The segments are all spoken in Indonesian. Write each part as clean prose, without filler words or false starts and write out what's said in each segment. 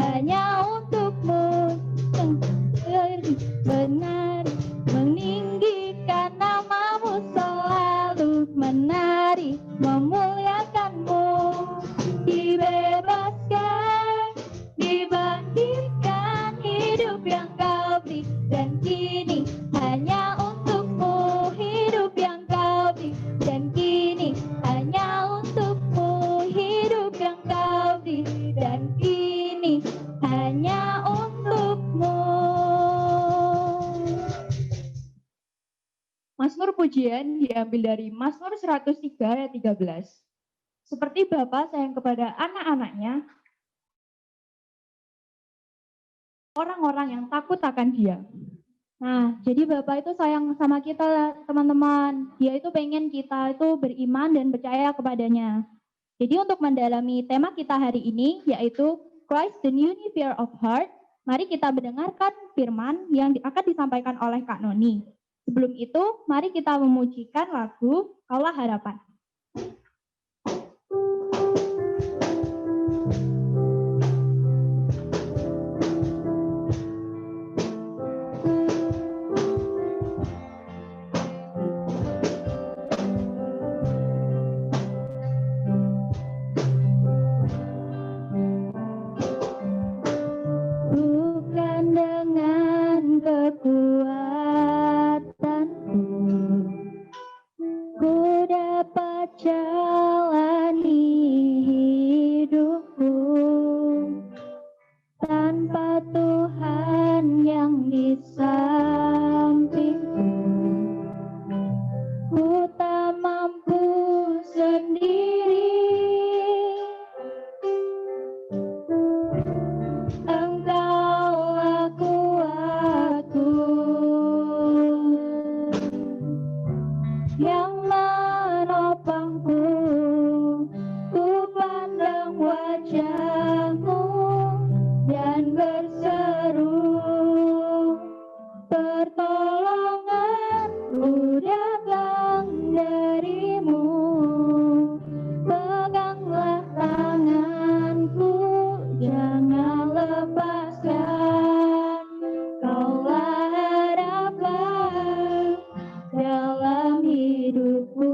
hanya untukmu yang benar, meninggikan namamu, selalu menari memuliakanmu. Dibebaskan, dibangkitkan, hidup yang kau beri, dan kini hanya untukmu hidup yang kau beri, dan kini hanya untukmu hidup yang kau beri, dan kini hanya untukmu. Mazmur pujian diambil dari Mazmur 103 ayat 13. Seperti Bapa sayang kepada anak-anaknya, orang-orang yang takut akan Dia. Nah, jadi Bapak itu sayang sama kita, teman-teman. Dia itu pengen kita itu beriman dan percaya kepadanya. Jadi untuk mendalami tema kita hari ini, yaitu Christ the Unifier of Heart, mari kita mendengarkan firman yang akan disampaikan oleh Kak Noni. Sebelum itu, mari kita memujikan lagu Kaulah Harapan. Bukan dengan kekuatanku ku dapat jalani hidupku, tanpa Tuhan yang di sampingku ku tak mampu sendiri. Engkaulah kuatku yang menopangku, ku pandang wajah-Mu dan berseru, pertolonganku datang dari-Mu. Peganglah tanganku, jangan lepaskan, Kaulah harapan dalam hidupku.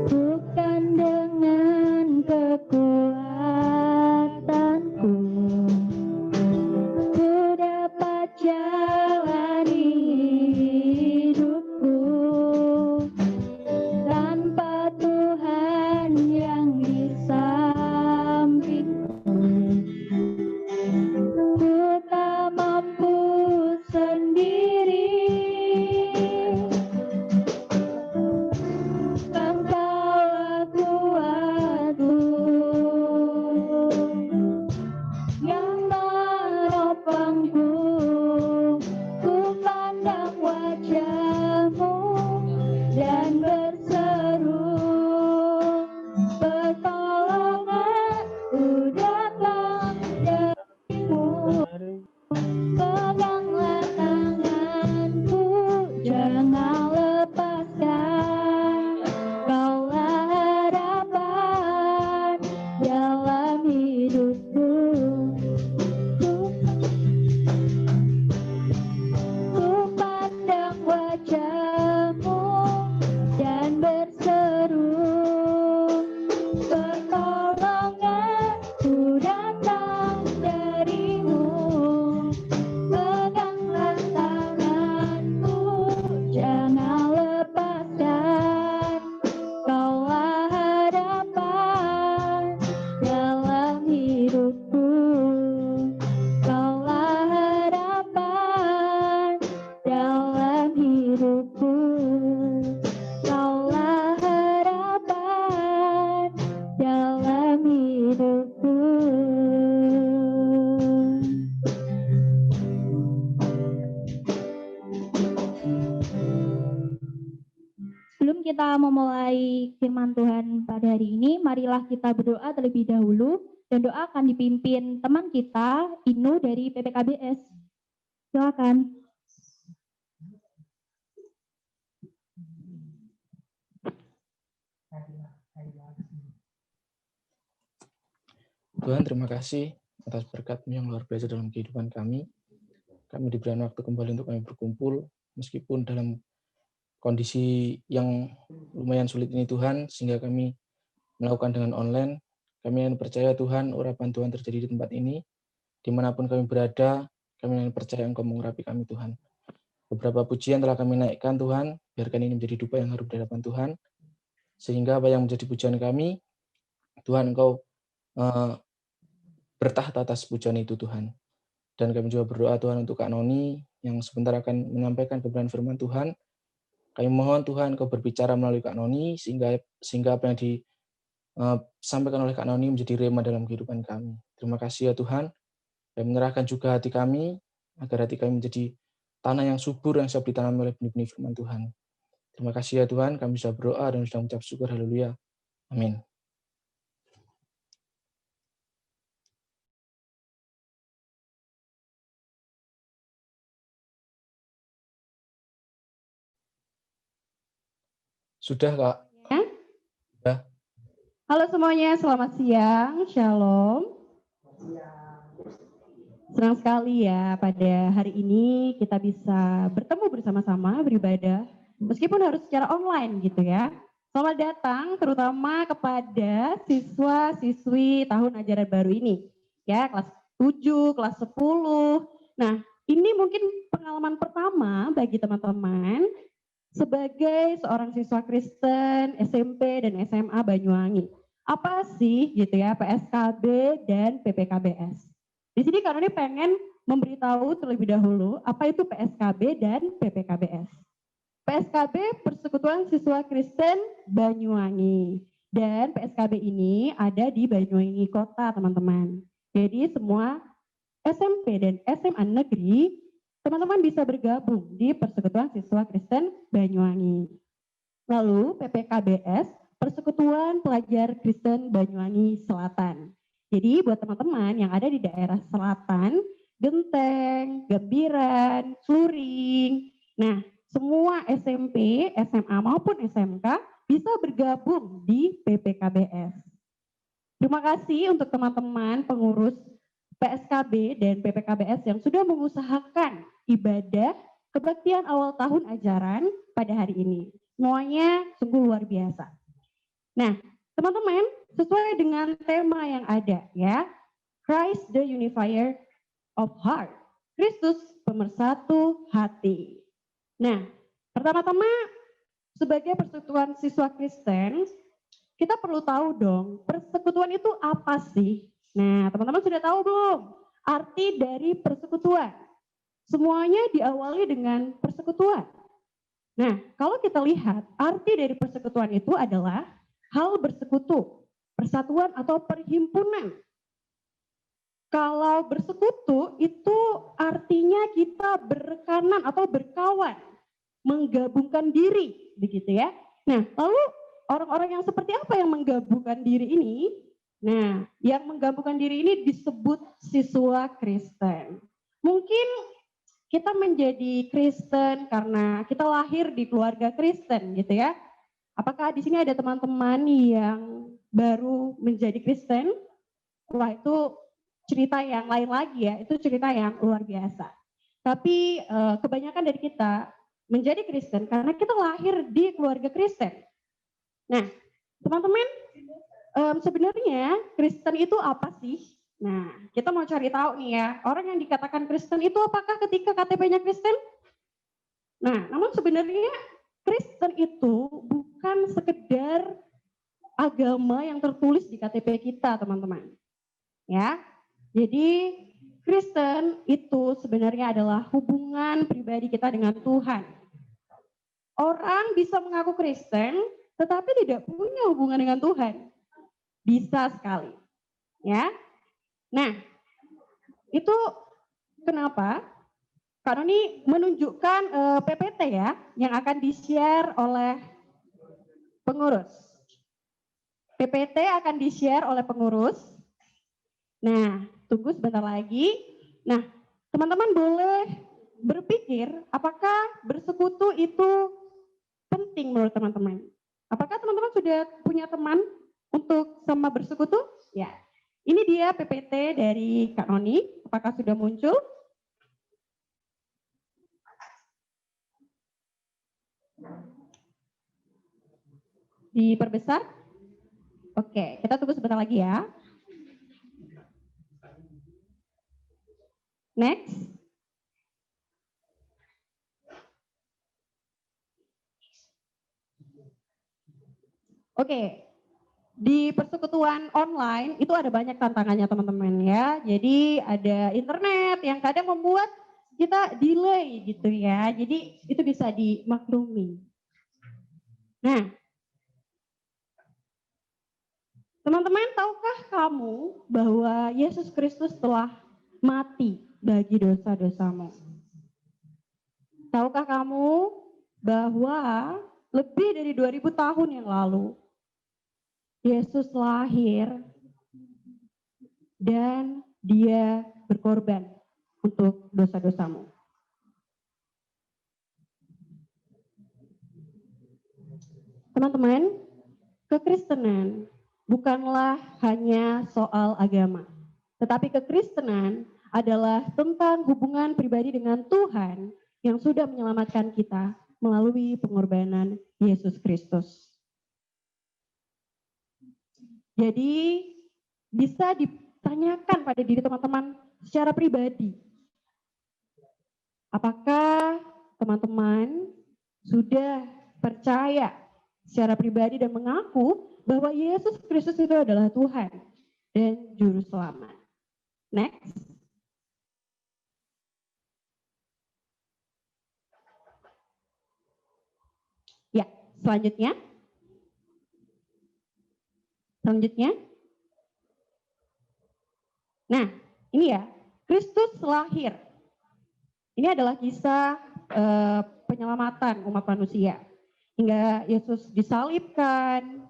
Bukan dengan kekuatanku ku dapat jalani hidupku, tanpa Tuhan yang di sampingku ku tak mampu sendiri. Engkaulah kuatku yang menopangku, ku pandang wajah-Mu dan berseru, pertolonganku datang dari-Mu. Peganglah tanganku, jangan lepaskan, Kaulah harapan dalam hidupku. Ku pandang wajah-Mu dan berseru, pertolonganku datang dari-Mu. Peganglah tanganku, jangan lepaskan, Kaulah harapan dalam hidupku. Kaulah harapan dalam hidupku. Kaulah harapan dalam hidupku. Sebelum kita memulai firman Tuhan pada hari ini, marilah kita berdoa terlebih dahulu, dan doa akan dipimpin teman kita, Inu dari PPKBS. Silakan. Tuhan, terima kasih atas berkat-Mu yang luar biasa dalam kehidupan kami. Kami diberikan waktu kembali untuk kami berkumpul, meskipun dalam kondisi yang lumayan sulit ini Tuhan, sehingga kami melakukan dengan online. Kami yang percaya Tuhan, urapan Tuhan terjadi di tempat ini. Dimanapun kami berada, kami yang percaya Engkau mengurapi kami Tuhan. Beberapa pujian telah kami naikkan Tuhan, biarkan ini menjadi dupa yang harum di hadapan Tuhan, sehingga apa yang menjadi pujian kami, Tuhan Engkau bertahta atas pujian itu Tuhan. Dan kami juga berdoa Tuhan untuk Kak Noni yang sebentar akan menyampaikan kebenaran firman Tuhan. Kami mohon Tuhan Kau berbicara melalui Kak Noni sehingga apa yang disampaikan oleh Kak Noni menjadi rema dalam kehidupan kami. Terima kasih ya Tuhan. Kami menyerahkan juga hati kami agar hati kami menjadi tanah yang subur yang siap ditanam oleh benih-benih firman Tuhan. Terima kasih ya Tuhan, kami sudah berdoa dan sudah mengucap syukur. Haleluya. Amin. Sudah, Kak? Ya. Sudah. Halo semuanya, selamat siang. Shalom. Senang sekali ya pada hari ini kita bisa bertemu bersama-sama beribadah meskipun harus secara online gitu ya. Selamat datang terutama kepada siswa-siswi tahun ajaran baru ini. Ya, kelas 7, kelas 10. Nah, ini mungkin pengalaman pertama bagi teman-teman sebagai seorang siswa Kristen SMP dan SMA Banyuwangi. Apa sih gitu ya PSKB dan PPKBS? Di sini Kak Noni pengen memberitahu terlebih dahulu apa itu PSKB dan PPKBS. PSKB Persekutuan Siswa Kristen Banyuwangi. Dan PSKB ini ada di Banyuwangi Kota, teman-teman. Jadi semua SMP dan SMA negeri, teman-teman bisa bergabung di Persekutuan Siswa Kristen Banyuwangi. Lalu PPKBS, Persekutuan Pelajar Kristen Banyuwangi Selatan. Jadi buat teman-teman yang ada di daerah selatan, Genteng, Gembiran, Sluring, nah semua SMP, SMA maupun SMK bisa bergabung di PPKBS. Terima kasih untuk teman-teman pengurus PSKB dan PPKBS yang sudah mengusahakan ibadah kebaktian awal tahun ajaran pada hari ini. Semuanya sungguh luar biasa. Nah, teman-teman, sesuai dengan tema yang ada ya, Christ the Unifier of Heart, Kristus pemersatu hati. Nah, pertama-tama sebagai persekutuan siswa Kristen, kita perlu tahu dong, persekutuan itu apa sih? Nah, teman-teman sudah tahu belum arti dari persekutuan? Semuanya diawali dengan persekutuan. Nah, kalau kita lihat, arti dari persekutuan itu adalah hal bersekutu, persatuan atau perhimpunan. Kalau bersekutu itu artinya kita berkanan atau berkawan, menggabungkan diri, begitu ya. Nah, lalu orang-orang yang seperti apa yang menggabungkan diri ini? Nah, yang menggabungkan diri ini disebut siswa Kristen. Mungkin kita menjadi Kristen karena kita lahir di keluarga Kristen gitu ya. Apakah di sini ada teman-teman yang baru menjadi Kristen? Wah, itu cerita yang lain lagi ya, itu cerita yang luar biasa. Tapi kebanyakan dari kita menjadi Kristen karena kita lahir di keluarga Kristen. Nah, teman-teman, sebenarnya Kristen itu apa sih? Nah, kita mau cari tahu nih ya, orang yang dikatakan Kristen itu apakah ketika KTP-nya Kristen? Nah, namun sebenarnya Kristen itu bukan sekedar agama yang tertulis di KTP kita, teman-teman. Ya, jadi Kristen itu sebenarnya adalah hubungan pribadi kita dengan Tuhan. Orang bisa mengaku Kristen, tetapi tidak punya hubungan dengan Tuhan. Bisa sekali. Ya. Nah, itu kenapa? Karena ini menunjukkan PPT ya, yang akan di-share oleh pengurus. PPT akan di-share oleh pengurus. Nah, tunggu sebentar lagi. Nah, teman-teman boleh berpikir apakah bersekutu itu penting menurut teman-teman. Apakah teman-teman sudah punya teman untuk sama bersekutu? Ya. Ini dia PPT dari Kak Noni. Apakah sudah muncul? Diperbesar? Oke, kita tunggu sebentar lagi ya. Next. Oke, di persekutuan online itu ada banyak tantangannya teman-teman ya. Jadi ada internet yang kadang membuat kita delay gitu ya. Jadi itu bisa dimaklumi. Nah, teman-teman, tahukah kamu bahwa Yesus Kristus telah mati bagi dosa-dosamu? Tahukah kamu bahwa lebih dari 2000 tahun yang lalu Yesus lahir dan dia berkorban untuk dosa-dosamu. Teman-teman, kekristenan bukanlah hanya soal agama, tetapi kekristenan adalah tentang hubungan pribadi dengan Tuhan yang sudah menyelamatkan kita melalui pengorbanan Yesus Kristus. Jadi bisa ditanyakan pada diri teman-teman secara pribadi. Apakah teman-teman sudah percaya secara pribadi dan mengaku bahwa Yesus Kristus itu adalah Tuhan dan Juru Selamat? Next. Ya, selanjutnya. Nah, ini ya, Kristus lahir. Ini adalah kisah penyelamatan umat manusia. Hingga Yesus disalibkan,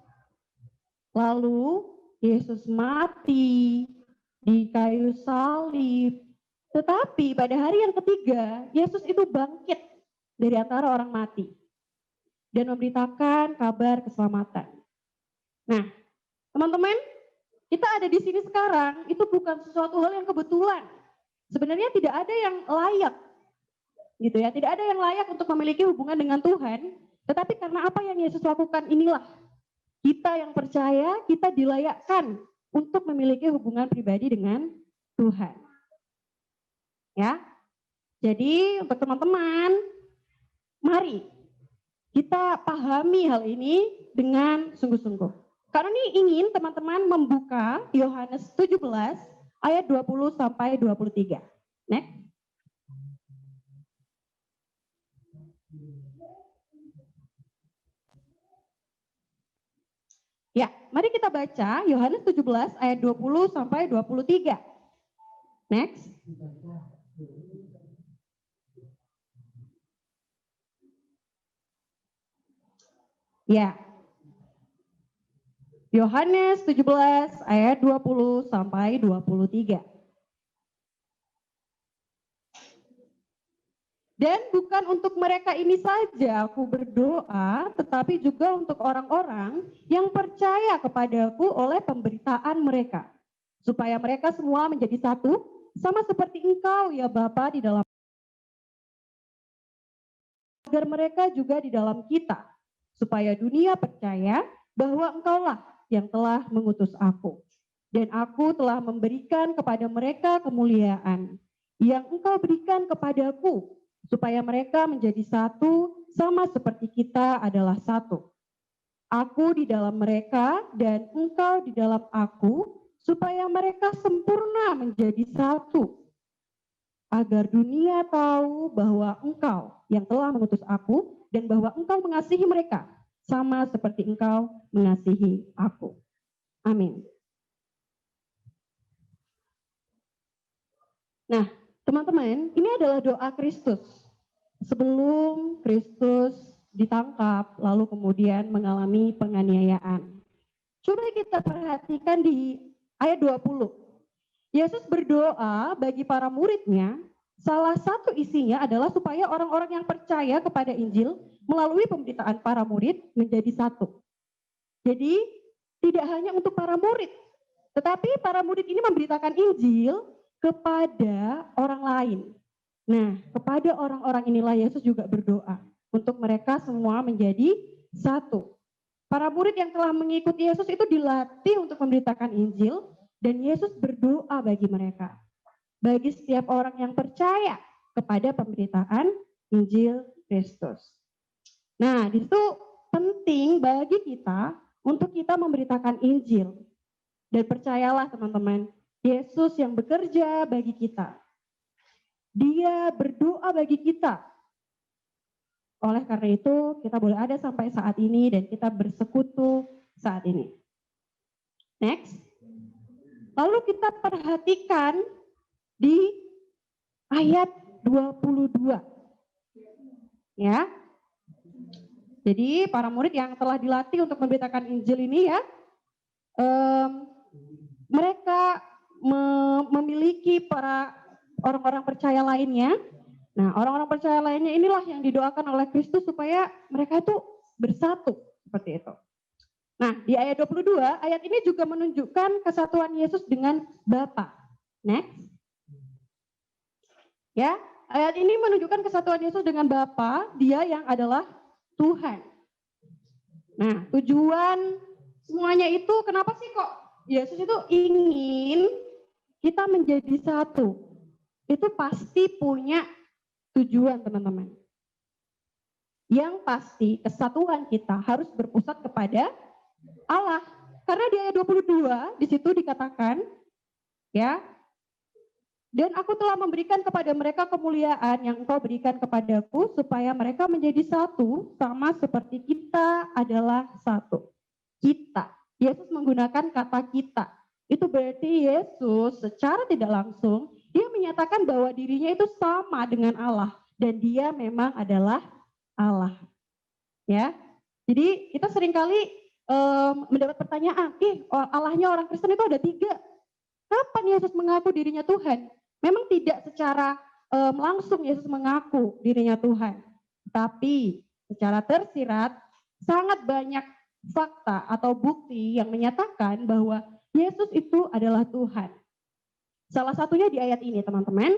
lalu Yesus mati di kayu salib. Tetapi pada hari yang ketiga, Yesus itu bangkit dari antara orang mati dan memberitakan kabar keselamatan. Nah, teman-teman, kita ada di sini sekarang, itu bukan sesuatu hal yang kebetulan. Sebenarnya tidak ada yang layak, gitu ya. Tidak ada yang layak untuk memiliki hubungan dengan Tuhan, tetapi karena apa yang Yesus lakukan inilah, kita yang percaya, kita dilayakkan untuk memiliki hubungan pribadi dengan Tuhan. Ya, jadi untuk teman-teman, mari kita pahami hal ini dengan sungguh-sungguh. Karena ini ingin teman-teman membuka Yohanes 17 ayat 20 sampai 23. Next. Ya, mari kita baca Yohanes 17 ayat 20 sampai 23. Next. Ya. Yohanes 17 ayat 20 sampai 23. Dan bukan untuk mereka ini saja aku berdoa, tetapi juga untuk orang-orang yang percaya kepadaku oleh pemberitaan mereka, supaya mereka semua menjadi satu, sama seperti Engkau ya Bapa di dalam, agar mereka juga di dalam kita, supaya dunia percaya bahwa Engkaulah yang telah mengutus aku. Dan aku telah memberikan kepada mereka kemuliaan yang Engkau berikan kepadaku, supaya mereka menjadi satu sama seperti kita adalah satu. Aku di dalam mereka dan Engkau di dalam aku, supaya mereka sempurna menjadi satu. Agar dunia tahu bahwa Engkau yang telah mengutus aku dan bahwa Engkau mengasihi mereka sama seperti Engkau mengasihi aku. Amin. Nah, teman-teman, ini adalah doa Kristus. Sebelum Kristus ditangkap, lalu kemudian mengalami penganiayaan. Coba kita perhatikan di ayat 20. Yesus berdoa bagi para muridnya, salah satu isinya adalah supaya orang-orang yang percaya kepada Injil melalui pemberitaan para murid menjadi satu. Jadi tidak hanya untuk para murid, Tetapi para murid ini memberitakan Injil kepada orang lain. Nah, kepada orang-orang inilah Yesus juga berdoa untuk mereka semua menjadi satu. Para murid yang telah mengikuti Yesus itu dilatih untuk memberitakan Injil dan Yesus berdoa bagi mereka. Bagi setiap orang yang percaya kepada pemberitaan Injil Kristus. Nah, di situ penting bagi kita untuk kita memberitakan Injil. Dan percayalah teman-teman, Yesus yang bekerja bagi kita. Dia berdoa bagi kita. Oleh karena itu, kita boleh ada sampai saat ini dan kita bersekutu saat ini. Next. Lalu kita perhatikan di ayat 22. Ya. Jadi para murid yang telah dilatih untuk memberitakan Injil ini ya, mereka memiliki para orang-orang percaya lainnya. Nah, orang-orang percaya lainnya inilah yang didoakan oleh Kristus supaya mereka itu bersatu seperti itu. Nah, di ayat 22, ayat ini juga menunjukkan kesatuan Yesus dengan Bapa. Next. Ya, ayat ini menunjukkan kesatuan Yesus dengan Bapa, Dia yang adalah Tuhan. Nah, tujuan semuanya itu kenapa sih kok Yesus itu ingin kita menjadi satu? Itu pasti punya tujuan, teman-teman. Yang pasti kesatuan kita harus berpusat kepada Allah. Karena di ayat 22 di situ dikatakan ya, dan aku telah memberikan kepada mereka kemuliaan yang engkau berikan kepadaku supaya mereka menjadi satu sama seperti kita adalah satu. Kita. Yesus menggunakan kata kita. Itu berarti Yesus secara tidak langsung dia menyatakan bahwa dirinya itu sama dengan Allah dan dia memang adalah Allah. Ya. Jadi kita seringkali mendapat pertanyaan, Allahnya orang Kristen itu ada 3. Kapan Yesus mengaku dirinya Tuhan? Memang tidak secara langsung Yesus mengaku dirinya Tuhan. Tapi secara tersirat sangat banyak fakta atau bukti yang menyatakan bahwa Yesus itu adalah Tuhan. Salah satunya di ayat ini teman-teman,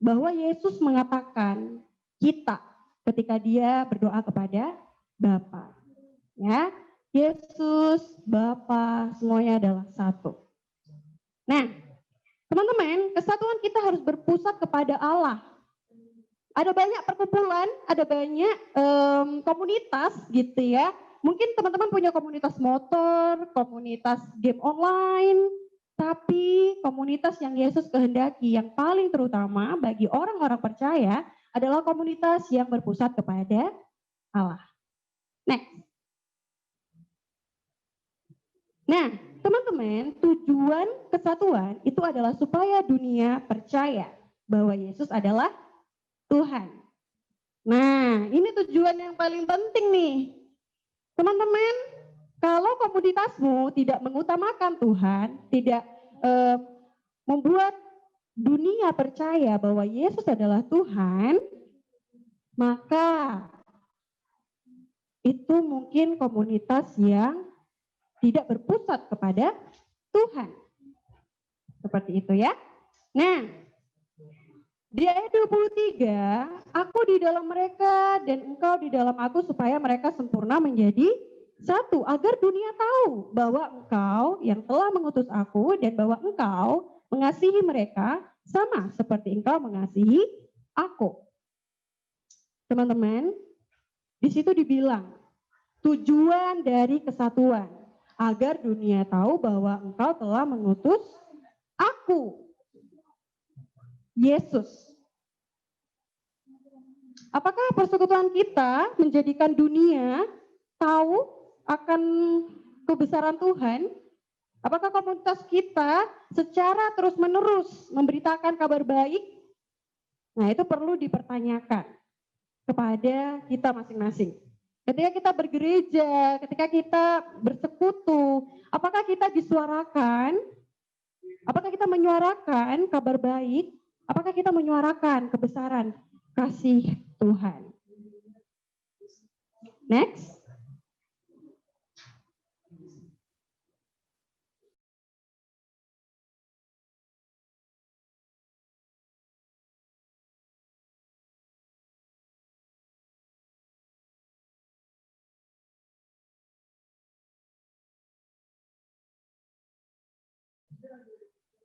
bahwa Yesus mengatakan kita ketika dia berdoa kepada Bapa. Ya, Yesus, Bapa, semuanya adalah satu. Nah, teman-teman, kesatuan kita harus berpusat kepada Allah. Ada banyak perkumpulan, ada banyak komunitas gitu ya. Mungkin teman-teman punya komunitas motor, komunitas game online, tapi komunitas yang Yesus kehendaki yang paling terutama bagi orang-orang percaya adalah komunitas yang berpusat kepada Allah. Nah, teman-teman, tujuan kesatuan itu adalah supaya dunia percaya bahwa Yesus adalah Tuhan. Nah, ini tujuan yang paling penting nih. Teman-teman, kalau komunitasmu tidak mengutamakan Tuhan, tidak membuat dunia percaya bahwa Yesus adalah Tuhan, maka itu mungkin komunitas yang tidak berpusat kepada Tuhan. Seperti itu ya. Nah, di ayat 23, aku di dalam mereka dan engkau di dalam aku supaya mereka sempurna menjadi satu. Agar dunia tahu bahwa engkau yang telah mengutus aku dan bahwa engkau mengasihi mereka sama seperti engkau mengasihi aku. Teman-teman, di situ dibilang tujuan dari kesatuan. Agar dunia tahu bahwa engkau telah mengutus aku. Yesus. Apakah persekutuan kita menjadikan dunia tahu akan kebesaran Tuhan? Apakah komunitas kita secara terus-menerus memberitakan kabar baik? Nah, itu perlu dipertanyakan kepada kita masing-masing. Ketika kita bergereja, ketika kita bersekutu, apakah kita disuarakan? Apakah kita menyuarakan kabar baik? Apakah kita menyuarakan kebesaran kasih Tuhan? Next.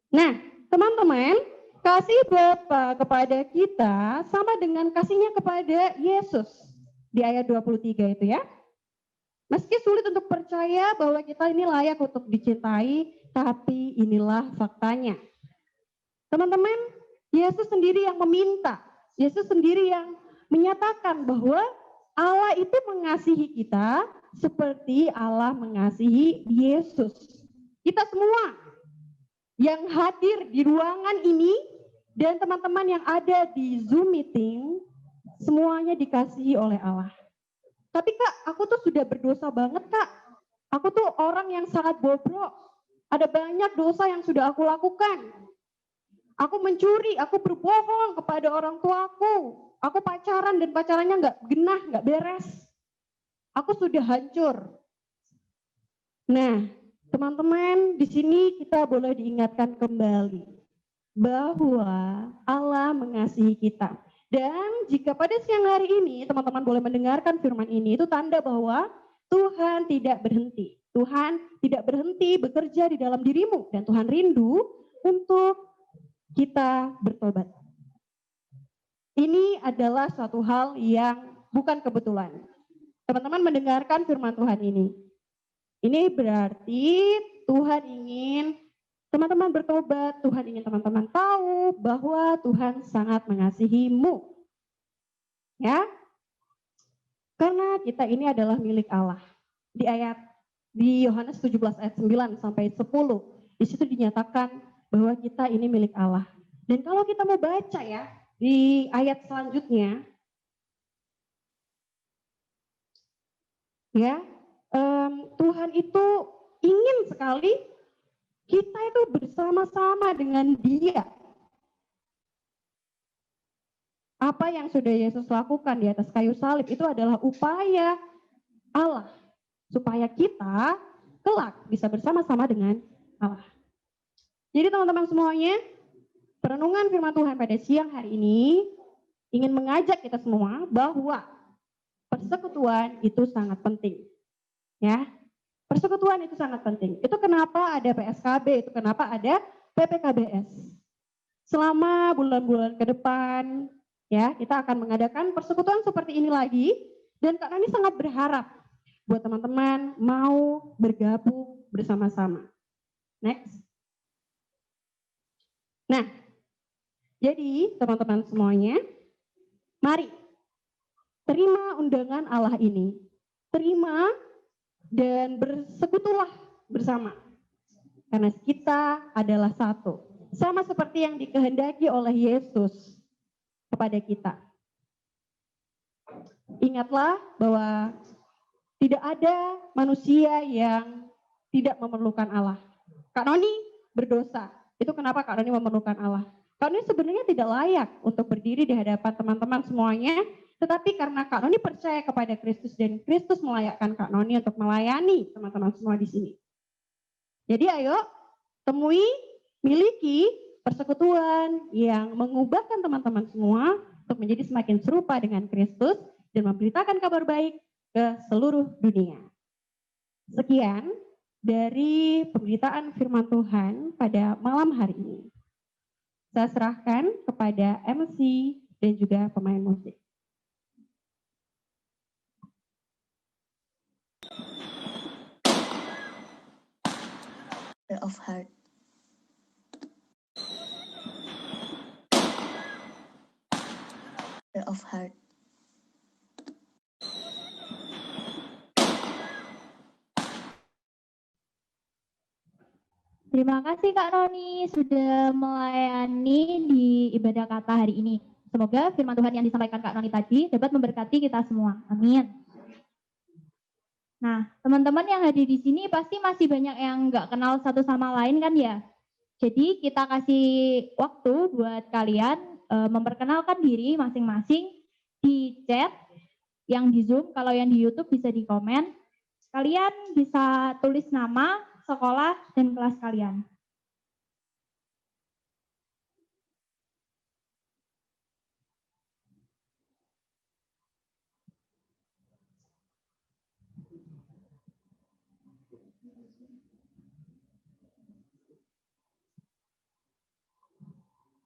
Nah, teman-teman, kasih Bapa kepada kita sama dengan kasihnya kepada Yesus di ayat 23 itu ya. Meski sulit untuk percaya bahwa kita ini layak untuk dicintai, tapi inilah faktanya. Teman-teman, Yesus sendiri yang meminta, Yesus sendiri yang menyatakan bahwa Allah itu mengasihi kita seperti Allah mengasihi Yesus. Kita semua yang hadir di ruangan ini dan teman-teman yang ada di Zoom meeting, semuanya dikasihi oleh Allah. Tapi Kak, aku tuh sudah berdosa banget Kak. Aku tuh orang yang sangat bobrok. Ada banyak dosa yang sudah aku lakukan. Aku mencuri, aku berbohong kepada orang tuaku. Aku pacaran dan pacarannya nggak genah, nggak beres. Aku sudah hancur. Nah, teman-teman, di sini kita boleh diingatkan kembali bahwa Allah mengasihi kita. Dan jika pada siang hari ini teman-teman boleh mendengarkan firman ini, itu tanda bahwa Tuhan tidak berhenti. Tuhan tidak berhenti bekerja di dalam dirimu dan Tuhan rindu untuk kita bertobat. Ini adalah suatu hal yang bukan kebetulan. Teman-teman mendengarkan firman Tuhan ini. Ini berarti Tuhan ingin teman-teman bertobat, Tuhan ingin teman-teman tahu bahwa Tuhan sangat mengasihimu. Ya. Karena kita ini adalah milik Allah. Di Yohanes 17 ayat 9 sampai 10, di situ dinyatakan bahwa kita ini milik Allah. Dan kalau kita mau baca ya, di ayat selanjutnya, ya, Tuhan itu ingin sekali kita itu bersama-sama dengan Dia. Apa yang sudah Yesus lakukan di atas kayu salib itu adalah upaya Allah supaya kita kelak bisa bersama-sama dengan Allah. Jadi teman-teman semuanya, perenungan firman Tuhan pada siang hari ini ingin mengajak kita semua bahwa persekutuan itu sangat penting. Ya, persekutuan itu sangat penting. Itu kenapa ada PSKB, itu kenapa ada PPKBS. Selama bulan-bulan ke depan, ya, kita akan mengadakan persekutuan seperti ini lagi. Dan Kak Nani sangat berharap buat teman-teman mau bergabung bersama-sama. Next. Nah, jadi teman-teman semuanya, mari terima undangan Allah ini. Terima dan bersekutulah bersama. Karena kita adalah satu. Sama seperti yang dikehendaki oleh Yesus kepada kita. Ingatlah bahwa tidak ada manusia yang tidak memerlukan Allah. Kak Noni berdosa. Itu kenapa Kak Noni memerlukan Allah. Kak Noni sebenarnya tidak layak untuk berdiri di hadapan teman-teman semuanya. Tetapi karena Kak Noni percaya kepada Kristus dan Kristus melayakkan Kak Noni untuk melayani teman-teman semua di sini. Jadi ayo temui, miliki persekutuan yang mengubahkan teman-teman semua untuk menjadi semakin serupa dengan Kristus dan memberitakan kabar baik ke seluruh dunia. Sekian dari pemberitaan firman Tuhan pada malam hari ini. Saya serahkan kepada MC dan juga pemain musik. Of heart. Of heart. Terima kasih Kak Noni sudah melayani di ibadah kata hari ini. Semoga firman Tuhan yang disampaikan Kak Noni tadi dapat memberkati kita semua. Amin. Nah, teman-teman yang hadir di sini pasti masih banyak yang nggak kenal satu sama lain kan ya? Jadi kita kasih waktu buat kalian memperkenalkan diri masing-masing di chat yang di Zoom, kalau yang di YouTube bisa di komen. Kalian bisa tulis nama, sekolah, dan kelas kalian.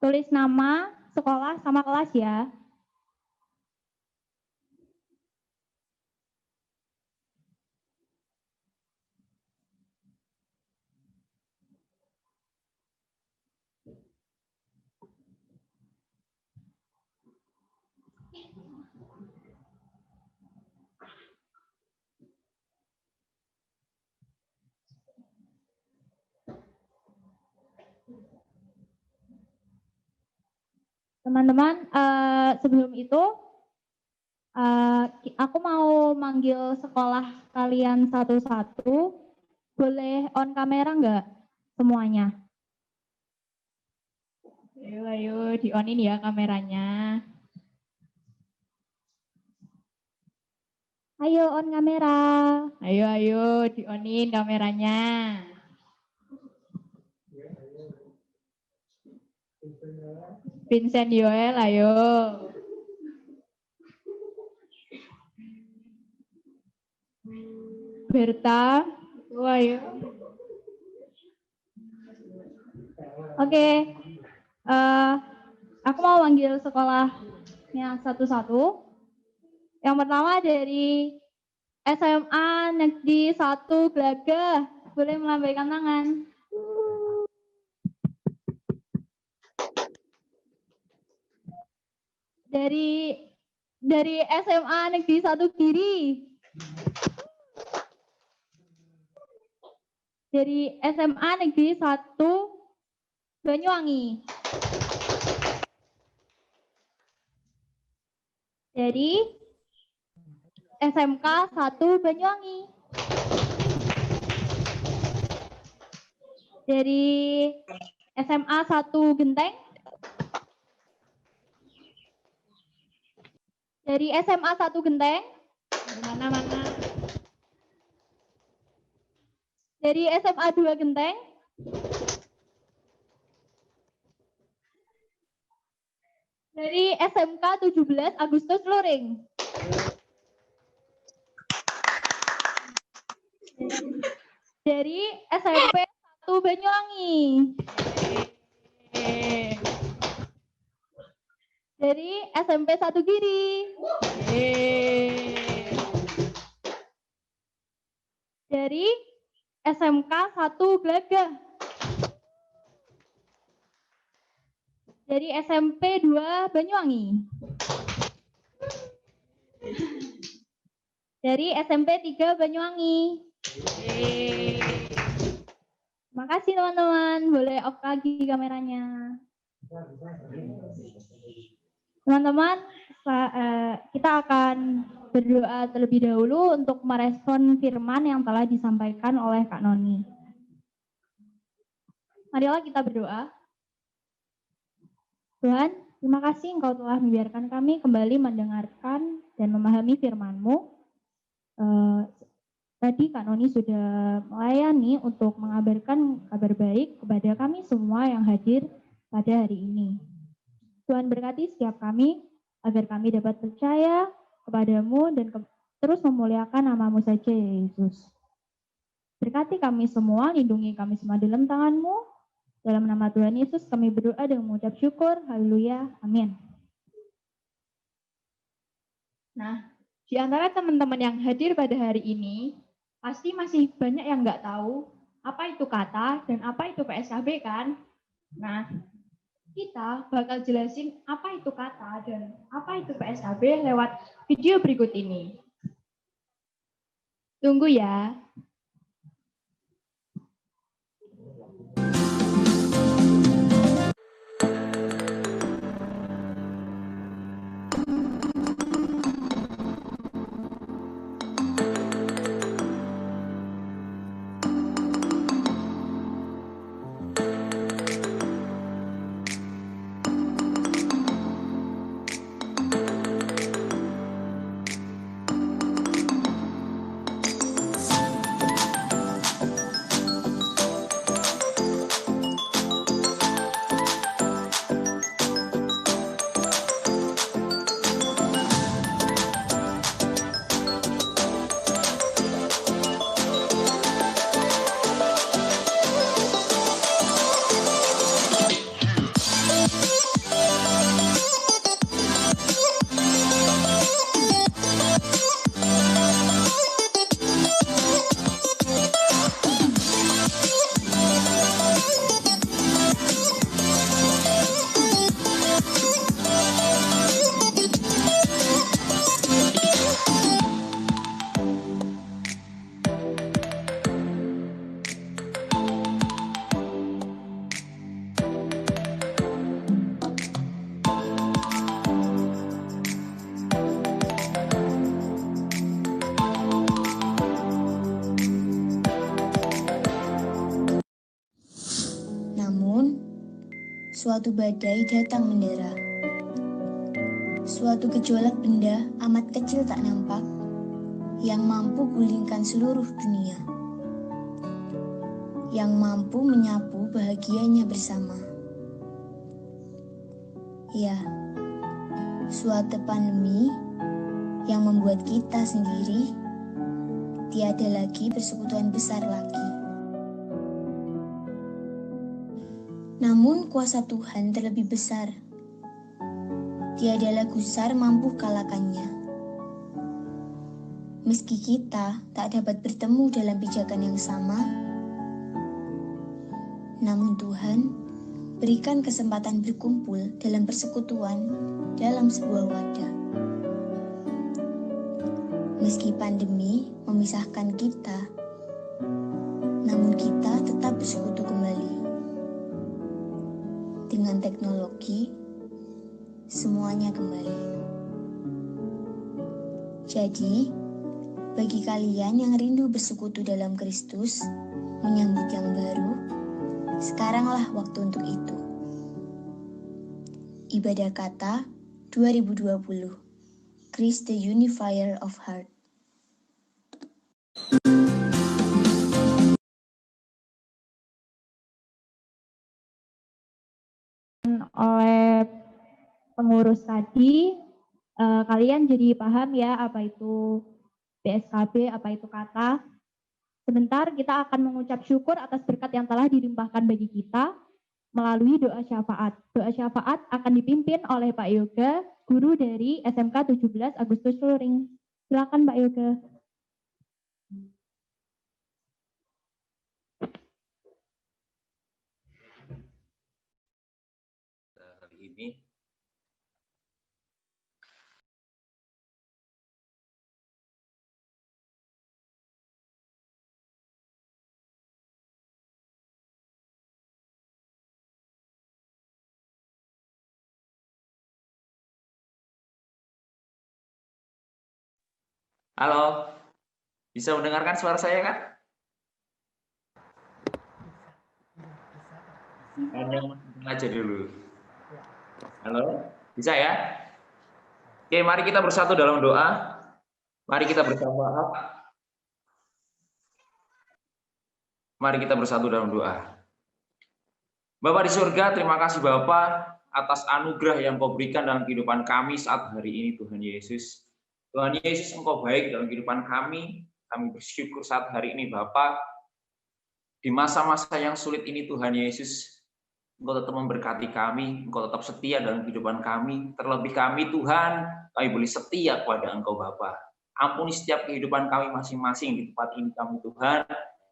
Tulis nama, sekolah, sama kelas ya. Teman-teman, sebelum itu aku mau manggil sekolah kalian satu-satu. Boleh on kamera nggak semuanya? Ayo, di-onin ya kameranya. Ayo on kamera. Ayo, di-onin kameranya. Vincent Yoel, ayo. Berta, ayo. Oke, aku mau manggil sekolahnya satu-satu. Yang pertama dari SMA Negeri 1 Glagah, boleh melambaikan tangan. Dari SMA Negeri 1 Giri. Dari SMA Negeri 1 Banyuwangi. Dari SMK 1 Banyuwangi. Dari SMA 1 Genteng. Dari SMA 1 Genteng. Mana? Dari SMA 2 Genteng. Dari SMK 17 Agustus Luring. Dari SMP 1 Banyuwangi. Dari SMP 1 Giri. Dari SMK 1 Glagah. Dari SMP 2 Banyuwangi. Dari SMP 3 Banyuwangi. Terima kasih teman-teman. Boleh off lagi kameranya. Teman-teman, kita akan berdoa terlebih dahulu untuk merespon firman yang telah disampaikan oleh Kak Noni. Marilah kita berdoa. Tuhan, terima kasih Engkau telah membiarkan kami kembali mendengarkan dan memahami firman-Mu. Tadi Kak Noni sudah melayani untuk mengabarkan kabar baik kepada kami semua yang hadir pada hari ini. Tuhan berkati setiap kami agar kami dapat percaya kepadamu dan terus memuliakan nama-Mu saja, ya Yesus. Berkati kami semua, lindungi kami semua dalam tangan-Mu. Dalam nama Tuhan Yesus kami berdoa dan mengucap syukur. Haleluya. Amin. Nah, di antara teman-teman yang hadir pada hari ini, pasti masih banyak yang nggak tahu apa itu kata dan apa itu PSKB kan? Nah, kita bakal jelasin apa itu kata dan apa itu PSKB lewat video berikut ini. Tunggu ya. suatu badai datang mendera. Suatu gejolak benda amat kecil tak nampak, yang mampu gulingkan seluruh dunia, yang mampu menyapu bahagianya bersama. Ya, suatu pandemi yang membuat kita sendiri tiada lagi persekutuan besar lagi. Namun kuasa Tuhan terlebih besar. Tiadalah gusar mampu kalahkannya. Meski kita tak dapat bertemu dalam pijakan yang sama, namun Tuhan berikan kesempatan berkumpul dalam persekutuan dalam sebuah wadah. Meski pandemi memisahkan kita, namun kita tetap bersekutu kembali. Dengan teknologi, semuanya kembali. Jadi, bagi kalian yang rindu bersekutu dalam Kristus, menyambut yang baru, sekaranglah waktu untuk itu. Ibadah Kata 2020, Christ the Unifier of Heart. Oleh pengurus tadi, kalian jadi paham ya apa itu PSKB, apa itu kata. Sebentar kita akan mengucap syukur atas berkat yang telah dilimpahkan bagi kita melalui doa syafaat. Doa syafaat akan dipimpin oleh Pak Yoga, guru dari SMK 17 Agustus Luring. Silakan Pak Yoga. Hari ini halo, bisa mendengarkan suara saya kan? Hanya aja dulu. Halo, bisa ya? Oke, mari kita bersatu dalam doa. Mari kita bersama. Mari kita bersatu dalam doa. Bapa di surga, terima kasih Bapa atas anugerah yang Kau berikan dalam kehidupan kami saat hari ini, Tuhan Yesus. Tuhan Yesus, Engkau baik dalam kehidupan kami. Kami bersyukur saat hari ini Bapa. Di masa-masa yang sulit ini Tuhan Yesus, Engkau tetap memberkati kami, Engkau tetap setia dalam kehidupan kami. Terlebih kami Tuhan, kami boleh setia kepada Engkau Bapa. Ampuni setiap kehidupan kami masing-masing di tempat ini kami Tuhan.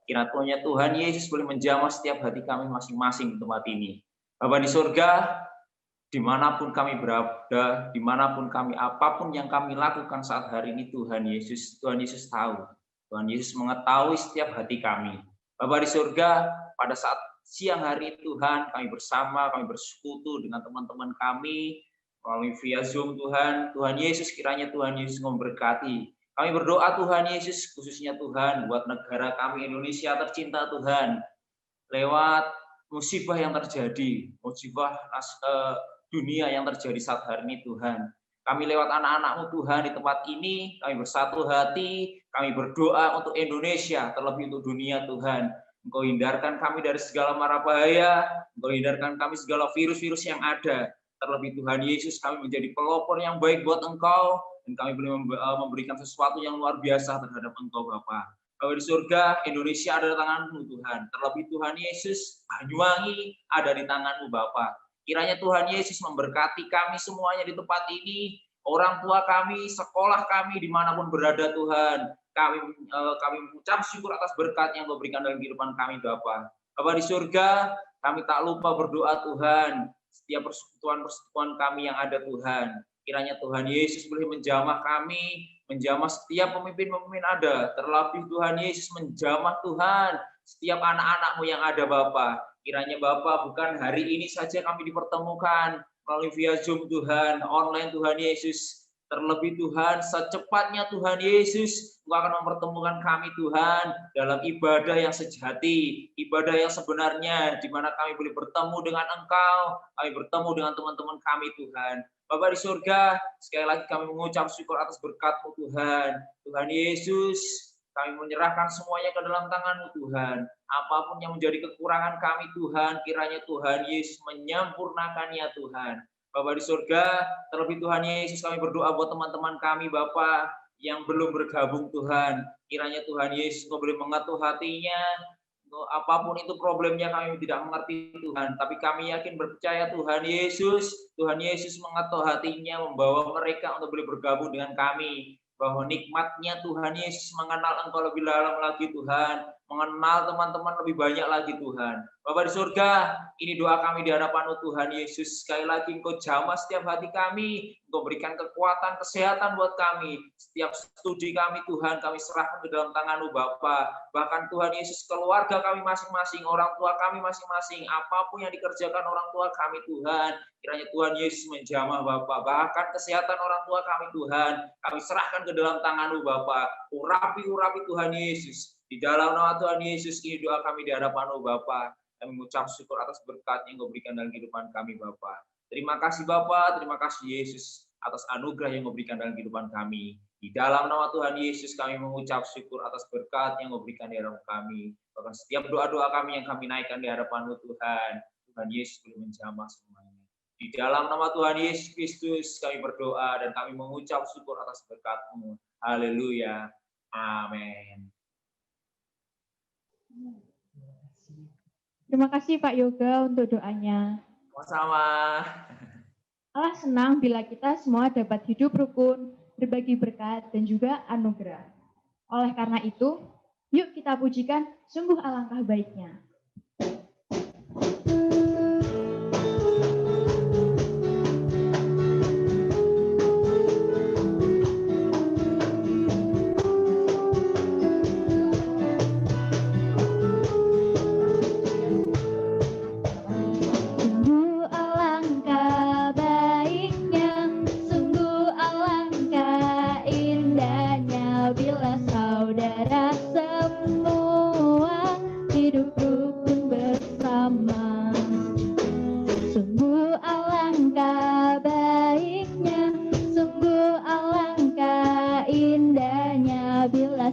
Kiranya Tuhan Yesus boleh menjamah setiap hati kami masing-masing di tempat ini. Bapa di surga, dimanapun kami berada, dimanapun kami, apapun yang kami lakukan saat hari ini Tuhan Yesus tahu. Tuhan Yesus mengetahui setiap hati kami. Bapa di surga, pada saat siang hari Tuhan, kami bersama, kami bersekutu dengan teman-teman kami, melalui via Zoom Tuhan. Tuhan Yesus, kiranya Tuhan Yesus memberkati. Kami berdoa Tuhan Yesus, khususnya Tuhan, buat negara kami Indonesia tercinta Tuhan. Lewat musibah yang terjadi, musibah dunia yang terjadi saat hari ini Tuhan. Kami lewat anak-anak-Mu Tuhan di tempat ini, kami bersatu hati, kami berdoa untuk Indonesia, terlebih untuk dunia Tuhan. Engkau hindarkan kami dari segala mara bahaya, Engkau hindarkan kami segala virus-virus yang ada. Terlebih Tuhan Yesus, kami menjadi pelopor yang baik buat Engkau, dan kami boleh memberikan sesuatu yang luar biasa terhadap Engkau Bapa. Bapa di surga, Indonesia ada di tangan-Mu Tuhan. Terlebih Tuhan Yesus, Banyuwangi ada di tangan-Mu Bapa. Kiranya Tuhan Yesus memberkati kami semuanya di tempat ini, orang tua kami, sekolah kami, dimanapun berada Tuhan. Kami mengucap syukur atas berkat yang Kau berikan dalam kehidupan kami Bapa. Bapa di surga, kami tak lupa berdoa Tuhan, setiap persekutuan kami yang ada Tuhan. Kiranya Tuhan Yesus boleh menjamah kami, menjamah setiap pemimpin-pemimpin ada. Terlebih Tuhan Yesus menjamah Tuhan, setiap anak-anak-Mu yang ada Bapa. Kiranya Bapa, bukan hari ini saja kami dipertemukan melalui via Zoom Tuhan, online Tuhan Yesus. Terlebih Tuhan, secepatnya Tuhan Yesus, Engkau akan mempertemukan kami Tuhan dalam ibadah yang sejati, ibadah yang sebenarnya, di mana kami boleh bertemu dengan Engkau, kami bertemu dengan teman-teman kami Tuhan. Bapa di surga, sekali lagi kami mengucap syukur atas berkat-Mu Tuhan. Tuhan Yesus, kami menyerahkan semuanya ke dalam tangan-Mu Tuhan. Apapun yang menjadi kekurangan kami Tuhan, kiranya Tuhan Yesus menyempurnakannya Tuhan. Bapa di surga, terlebih Tuhan Yesus kami berdoa buat teman-teman kami Bapa yang belum bergabung Tuhan. Kiranya Tuhan Yesus Kau boleh mengetuk hatinya. Apapun itu problemnya kami tidak mengerti Tuhan. Tapi kami yakin berpercaya Tuhan Yesus mengetuk hatinya, membawa mereka untuk boleh bergabung dengan kami. Bahwa nikmatnya Tuhan Yesus mengenal Engkau lebih dalam lagi Tuhan. Mengenal teman-teman lebih banyak lagi Tuhan. Bapa di surga, ini doa kami di hadapan-Mu Tuhan Yesus. Sekali lagi Engkau jamah setiap hati kami. Engkau berikan kekuatan, kesehatan buat kami. Setiap studi kami Tuhan, kami serahkan ke dalam tangan-Mu Bapa. Bahkan Tuhan Yesus, keluarga kami masing-masing, orang tua kami masing-masing, apapun yang dikerjakan orang tua kami Tuhan, kiranya Tuhan Yesus menjamah Bapa. Bahkan kesehatan orang tua kami Tuhan, kami serahkan ke dalam tangan-Mu Bapa. Urapi Tuhan Yesus. Di dalam nama Tuhan Yesus, ini doa kami di hadapan-Mu Bapa. Kami mengucap syukur atas berkat yang Kau berikan dalam kehidupan kami Bapa. Terima kasih Bapa, terima kasih Yesus atas anugerah yang Kau berikan dalam kehidupan kami. Di dalam nama Tuhan Yesus kami mengucap syukur atas berkat yang Kau berikan di hadapan kami. Bahkan setiap doa-doa kami yang kami naikkan di hadapan-Mu Tuhan, Tuhan Yesus boleh menjamah semuanya. Di dalam nama Tuhan Yesus Kristus kami berdoa dan kami mengucap syukur atas berkat-Mu. Haleluya. Amin. Terima kasih Pak Yoga untuk doanya. Sama-sama. Allah senang bila kita semua dapat hidup rukun, berbagi berkat, dan juga anugerah. Oleh karena itu, yuk kita pujikan sungguh alangkah baiknya.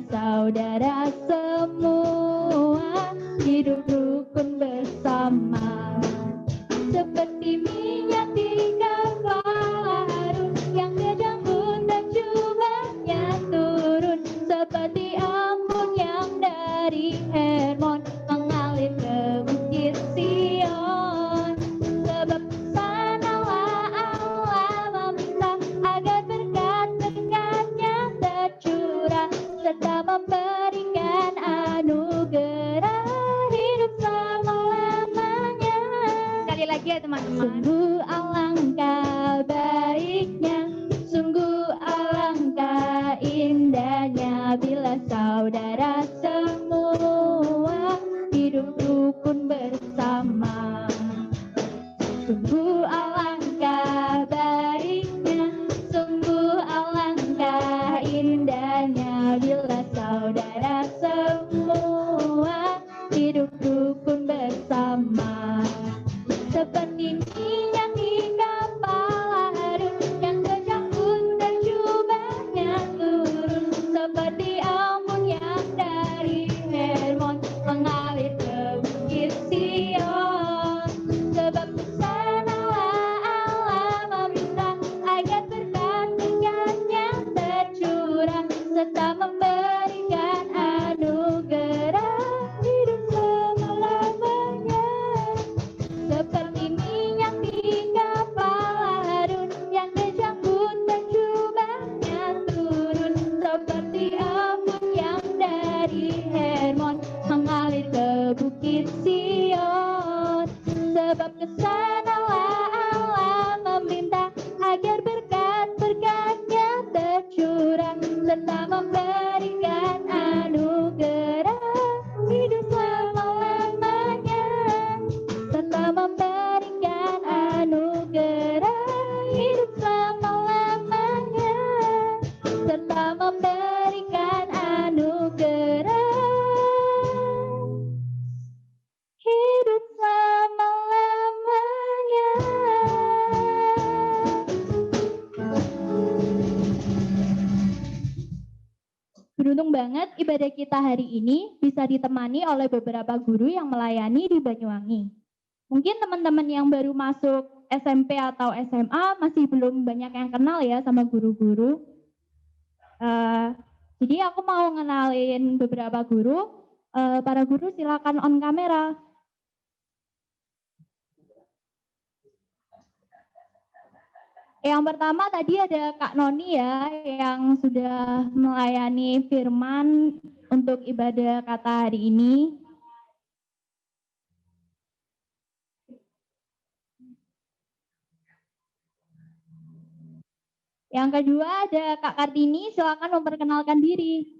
Saudara semua hidup rukun bersama, seperti minyak di kapal Harun yang sedang pun dan jubahnya turun, seperti embun yang dari Hermon mengalir ke bukit Sion. Sebab sanalah Allah meminta agar berkat-berkat-Nya tercurah serta memberikan anugerah hidup selama-lamanya. Sekali lagi ya teman-teman. Sungguh alangkah baiknya, sungguh alangkah indahnya bila saudara semua hidup rukun bersama. Sungguh alangkah baiknya, sungguh alangkah indahnya bila saudara semua hidup rukun bersama, seperti minyak di kapal Harun yang kecampur dan jubahnya turun, seperti embun yang dari Hermon mengalir ke bukit Sion. Sebab sanalah Allah meminta agar berkat-berkat-Nya tercurah serta memberikan anugerah hidup selama-lamanya, seperti minyak di kapal Harun yang kecampur dan jubahnya turun, seperti embun yang dari Hermon mengalir ke bukit Sion. Sebab kesanalah Allah meminta agar berkat-berkat-Nya tercurah serta memberikan anugerah hidup selama-lamanya, serta memberikan anugerah hidup selama-lamanya. serta memberikan anugerah hidup selama-lamanya. Beruntung banget ibadah kita hari ini bisa ditemani oleh beberapa guru yang melayani di Banyuwangi. Mungkin teman-teman yang baru masuk SMP atau SMA masih belum banyak yang kenal ya sama guru-guru. Jadi aku mau ngenalin beberapa guru. Para guru silakan on kamera. Yang pertama tadi ada Kak Noni ya, yang sudah melayani firman untuk ibadah kata hari ini. Yang kedua ada Kak Kartini, silakan memperkenalkan diri.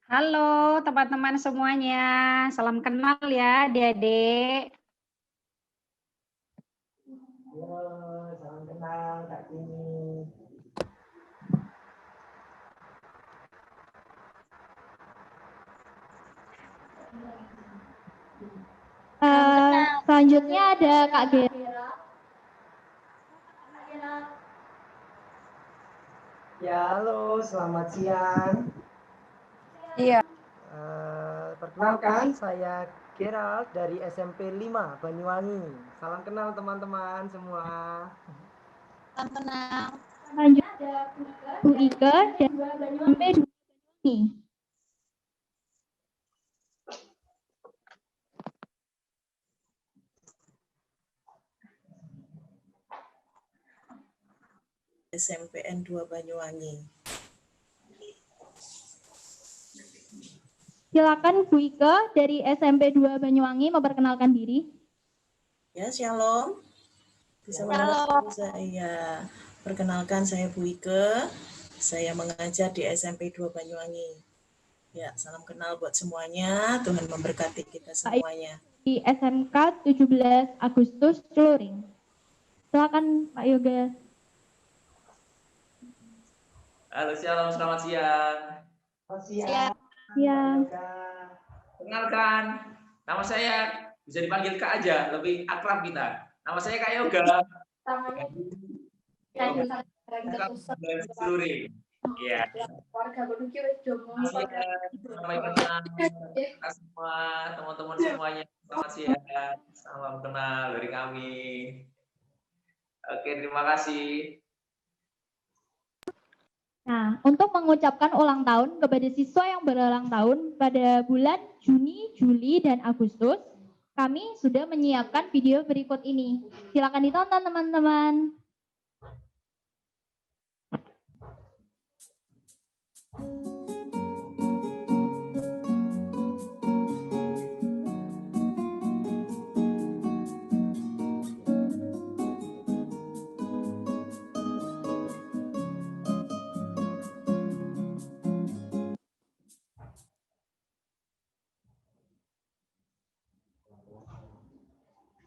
Halo teman-teman semuanya, salam kenal ya adik-adik. Salam kenal Kak Tini. Selanjutnya ada Kak Gera. Ya, halo, selamat siang. Iya. Perkenalkan, saya Gerald dari SMP 5 Banyuwangi. Salam kenal teman-teman semua. Salam kenal. Selanjutnya ada Bu Ika dan SMP 2 Banyuwangi. SMPN 2 Banyuwangi. Silakan Bu Ika dari SMP 2 Banyuwangi memperkenalkan diri. Ya, shalom. Bisa mendengar saya. Perkenalkan, saya Bu Ike. Saya mengajar di SMP 2 Banyuwangi. Ya, salam kenal buat semuanya. Tuhan memberkati kita semuanya. Di SMK 17 Agustus Celuring. Silakan Pak Yoga. Halo, shalom, selamat siang. Selamat siang. Siang. Kenalkan, nama saya bisa dipanggil Kak aja, lebih akrab kita. Nama saya Kak Yoga. Seluruh. Iya. Semua teman-teman semuanya, selamat siang. Salam kenal dari kami. Oke, terima kasih. Nah, untuk mengucapkan ulang tahun kepada siswa yang berulang tahun pada bulan Juni, Juli, dan Agustus, kami sudah menyiapkan video berikut ini. Silakan ditonton teman-teman.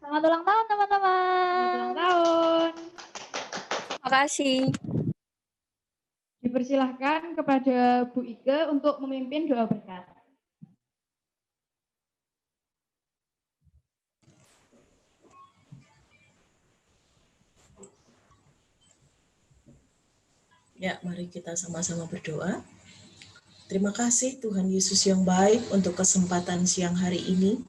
Selamat ulang tahun teman-teman. Selamat ulang tahun. Terima kasih. Dipersilahkan kepada Bu Ike untuk memimpin doa berkat. Ya, mari kita sama-sama berdoa. Terima kasih Tuhan Yesus yang baik untuk kesempatan siang hari ini.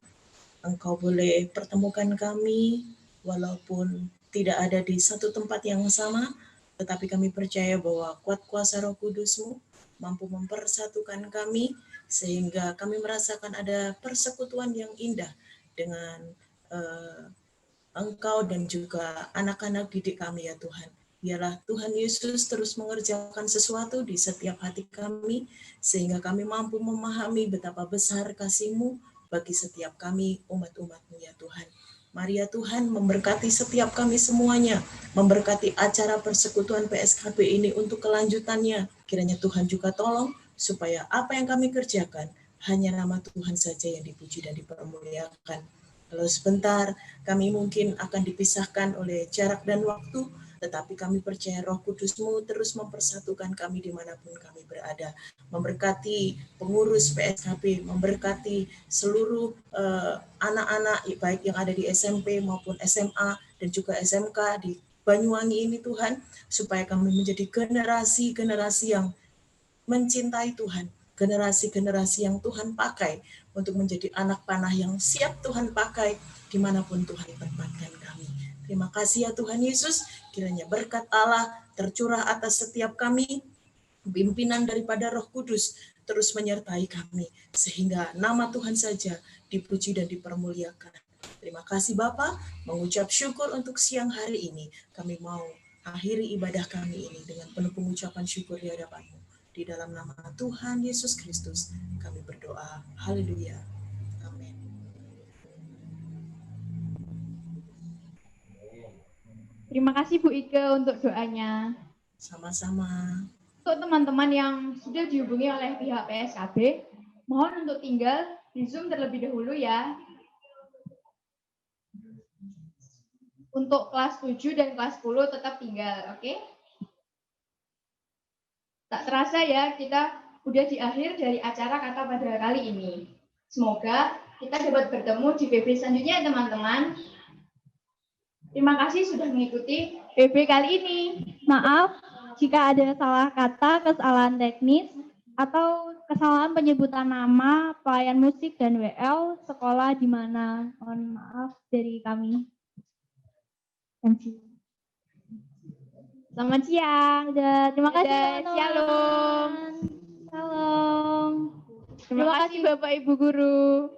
Engkau boleh pertemukan kami walaupun tidak ada di satu tempat yang sama, tetapi kami percaya bahwa kuat kuasa Roh Kudus-Mu mampu mempersatukan kami sehingga kami merasakan ada persekutuan yang indah dengan Engkau dan juga anak-anak didik kami ya Tuhan. Biarlah Tuhan Yesus terus mengerjakan sesuatu di setiap hati kami sehingga kami mampu memahami betapa besar kasih-Mu bagi setiap kami umat-umat-Mu ya Tuhan. Mari ya Tuhan memberkati setiap kami semuanya, memberkati acara persekutuan PSKB ini untuk kelanjutannya. Kiranya Tuhan juga tolong supaya apa yang kami kerjakan hanya nama Tuhan saja yang dipuji dan dipermuliakan. Kalau sebentar kami mungkin akan dipisahkan oleh jarak dan waktu, tetapi kami percaya Roh Kudus-Mu terus mempersatukan kami dimanapun kami berada. Memberkati pengurus PSKB, memberkati seluruh anak-anak baik yang ada di SMP maupun SMA dan juga SMK di Banyuwangi ini Tuhan, supaya kami menjadi generasi-generasi yang mencintai Tuhan, generasi-generasi yang Tuhan pakai untuk menjadi anak panah yang siap Tuhan pakai dimanapun Tuhan tempatkan kami. Terima kasih ya Tuhan Yesus, kiranya berkat Allah tercurah atas setiap kami, pimpinan daripada Roh Kudus terus menyertai kami, sehingga nama Tuhan saja dipuji dan dipermuliakan. Terima kasih Bapa, mengucap syukur untuk siang hari ini. Kami mau akhiri ibadah kami ini dengan penuh pengucapan syukur di hadapan-Mu. Di dalam nama Tuhan Yesus Kristus kami berdoa. Haleluya. Amin. Terima kasih Bu Ike untuk doanya. Sama-sama. Untuk teman-teman yang sudah dihubungi oleh pihak PSKB, mohon untuk tinggal di Zoom terlebih dahulu ya. Untuk kelas 7 dan kelas 10 tetap tinggal, oke? Tak terasa ya, kita udah di akhir dari acara kata pada kali ini. Semoga kita dapat bertemu di PB selanjutnya teman-teman. Terima kasih sudah mengikuti PB kali ini. Maaf jika ada salah kata, kesalahan teknis, atau kesalahan penyebutan nama, pelayan musik, dan WL sekolah di mana. Mohon maaf dari kami. Selamat siang. Terima kasih teman-teman. Shalom. Terima kasih Bapak Ibu Guru.